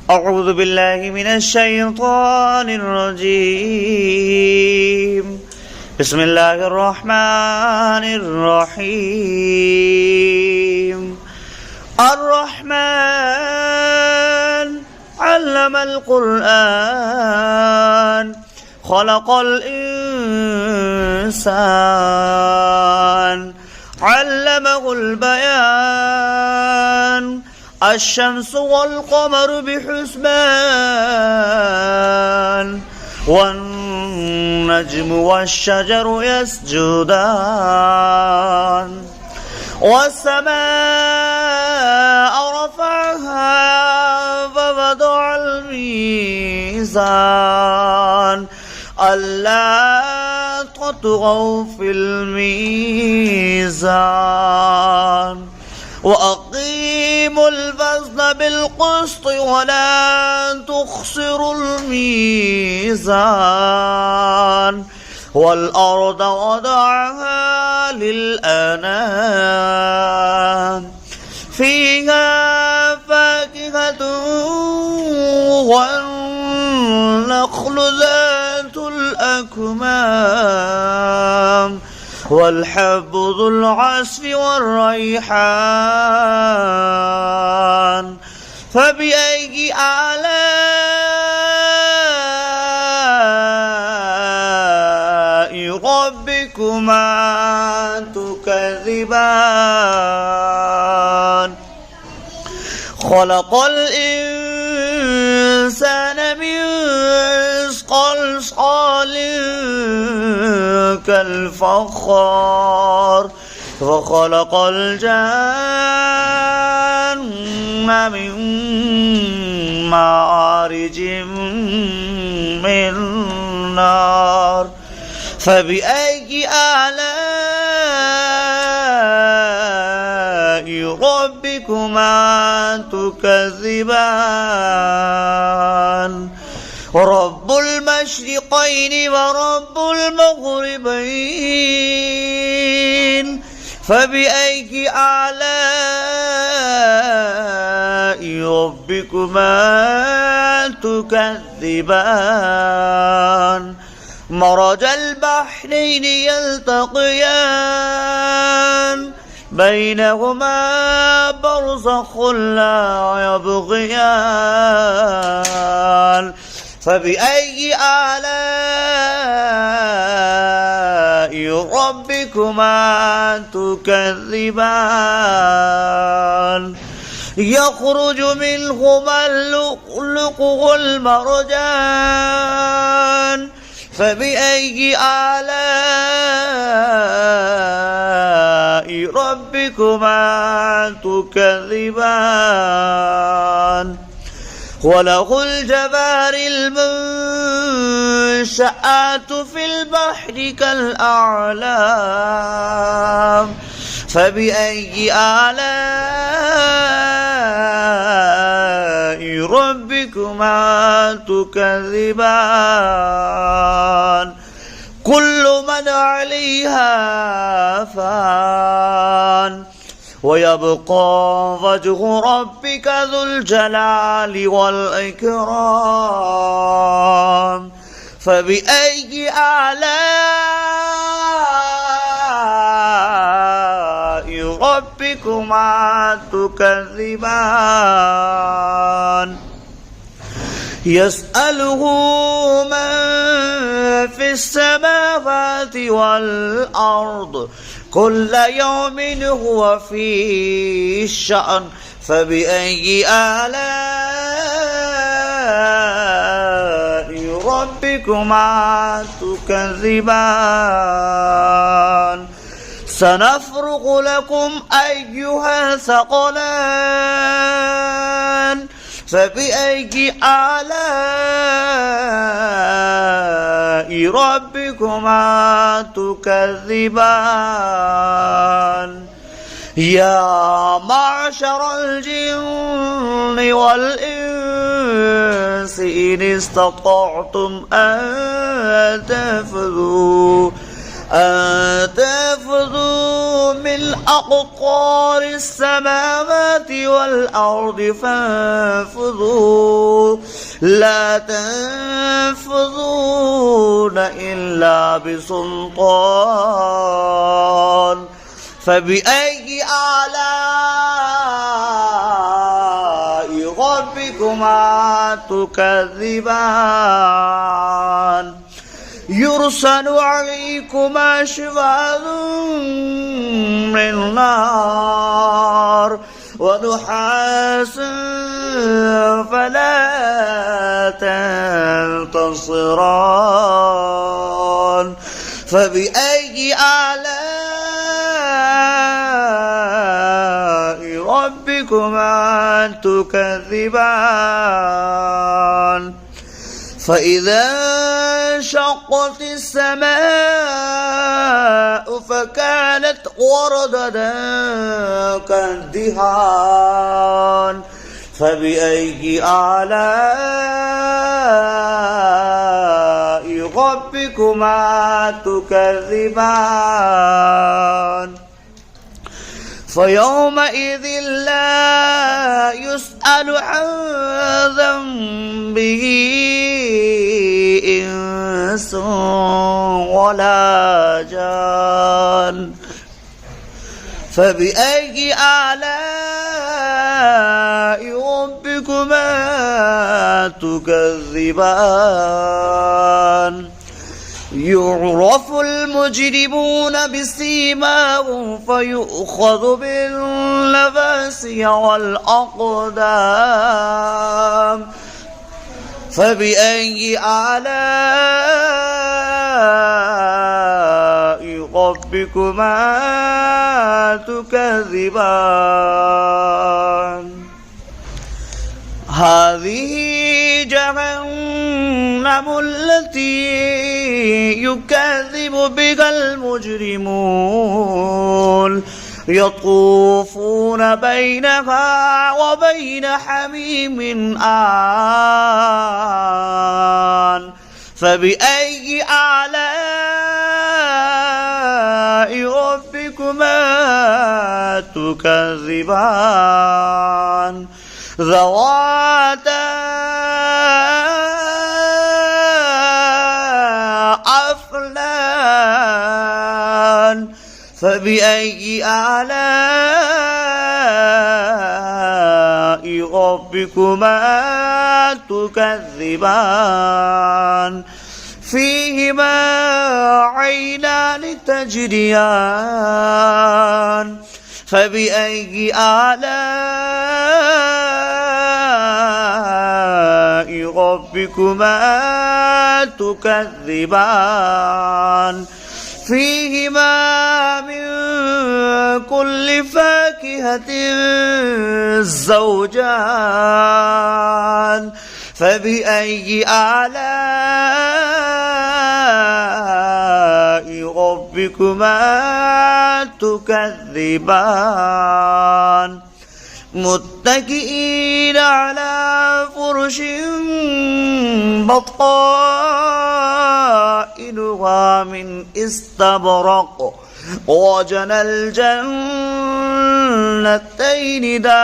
أعوذ بالله من الشيطان الرجيم. بسم الله الرحمن الرحيم. الرحمن علم القرآن خلق الإنسان علمه البيان الشمس والقمر بحسبان والنجم والشجر يسجدان والسماء رفعها فوضع الميزان ألا تطغوا في الميزان وأقيموا الوزن بالقسط ولا تخسروا الميزان والأرض وضعها للأنام فيها فاكهة والنخل ذات الأكمام والحب ذو العصف والريحان فبأي آلاء ربكما تكذبان خلق الإنسان من صلصال كالفخار وخلق الجن من مارج من نار فبأي آلاء ربكما تكذبان رب المشرقين ورب المغربين فبأي آلاء ربكما تكذبان مرج البحرين يلتقيان بينهما برزخ لا يبغيان فبأي آلاء ربكما تكذبان يخرج منهما اللؤلؤ والمرجان فبأي آلاء ربكما تكذبان وله الجوار المنشآت في البحر كالأعلام فبأي آلاء ربكما تكذبان كل من عليها فان ويبقى وجه ربك ذو الجلال والإكرام فبأي آلاء ربكما تكذبان يسأله من في السماوات والأرض كل يوم هو في شأن فبأي آلاء ربكما تكذبان سنفرغ لكم أيها الثقلان فبأي آلاء ربكما تكذبان يا معشر الجن والإنس إن استطعتم أن تنفذوا من أقطار السماوات والأرض فانفذوا لا تنفذون إلا بسلطان فبأي آلاء ربكما تكذبان يرسل عليكما شواظ من نار ونحاس فلا تنتصران فبأي آلاء ربكما تكذبان فإذا انشقت السماء فكانت وردة كالدهان فبأي آلاء ربكما تكذبان فيومئذ لا يسأل عن ذنبه إنس ولا جان فبأي آلاء ربكما تكذبان يعرف المجرمون بسيماهم فيؤخذ بالنواصي والأقدام فبأي آلاء ربكما تكذبان هذه جهنم التي يكذب بها المجرمون يطوفون بينها وبين حميم آن فبأي آلاء ربكما تكذبان ذواتا أفنان فبأي آلاء ربكما تكذبان فيهما عينان تجريان فبأي آلاء ربكما تكذبان فيهما من كل فاكهة زوجان فبأي آلاء ربكما تكذبان متكئين على فرش بطائنها من استبرق وجنى الجنتين دان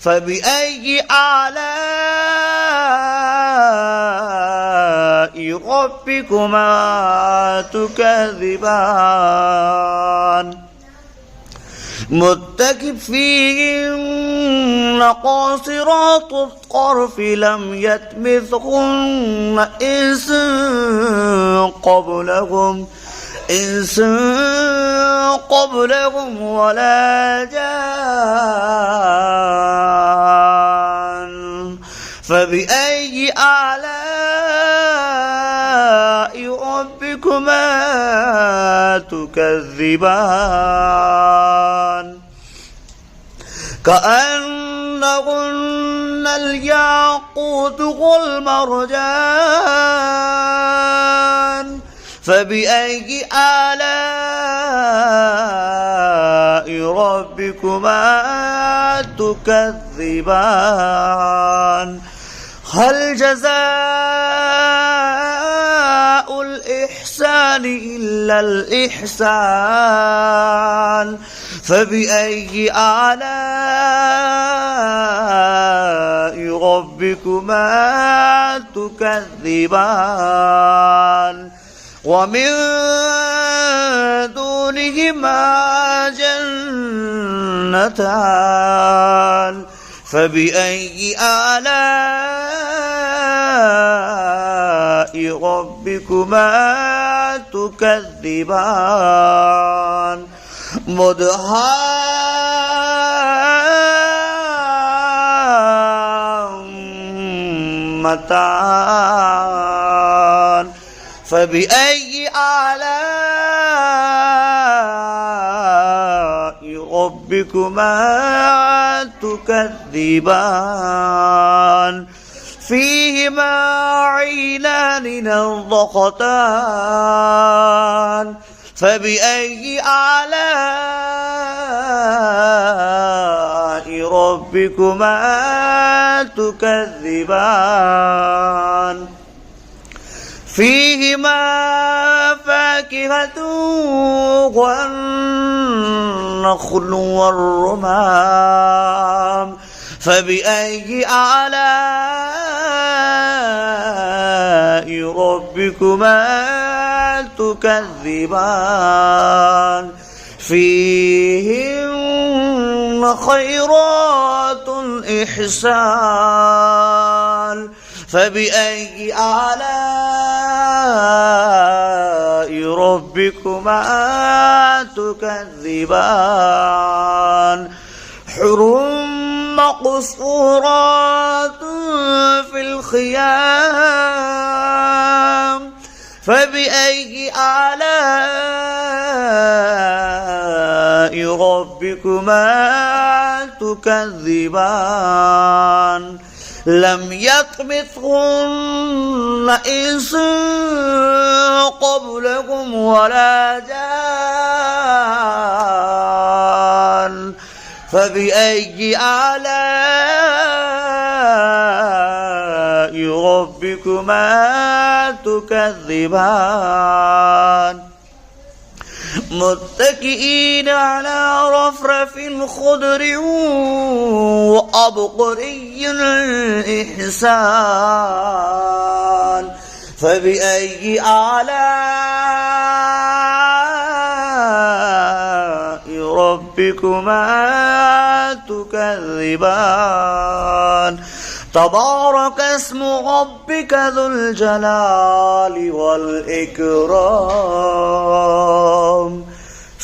فبأي آلاء ربكما تكذبان متكئين قاصرات الطرف لم يطمثهن إنس قبلهم ولا جان فبأي آلاء ربكما تكذبان كأنهن الياقوت والمرجان فبأي آلاء ربكما تكذبان هل جزاء الإحسان إلا الإحسان فبأي آلاء ربكما تكذبان ومن دونهما جنتان فبأي آلاء ربكما تكذبان مدهامتان فبأي آلاء ربكما تكذبان فيهما عينان نضختان فبأي آلاء ربكما تكذبان فيهما فاكهة والنخل والرمان فبأي آلاء ربكما تكذبان فيهن خيرات إحسان فبأي آلاء ربكما تكذبان حر مقصورات في الخيام فبأي آلاء ربكما تكذبان لم يطمثهن إنس قبلكم ولا جان فبأي آلاء ربكما تكذبان متكئين على رفرف خضر وأبقري إحسان فبأي آلاء ربكما تكذبان تبارك اسم ربك ذو الجلال والإكرام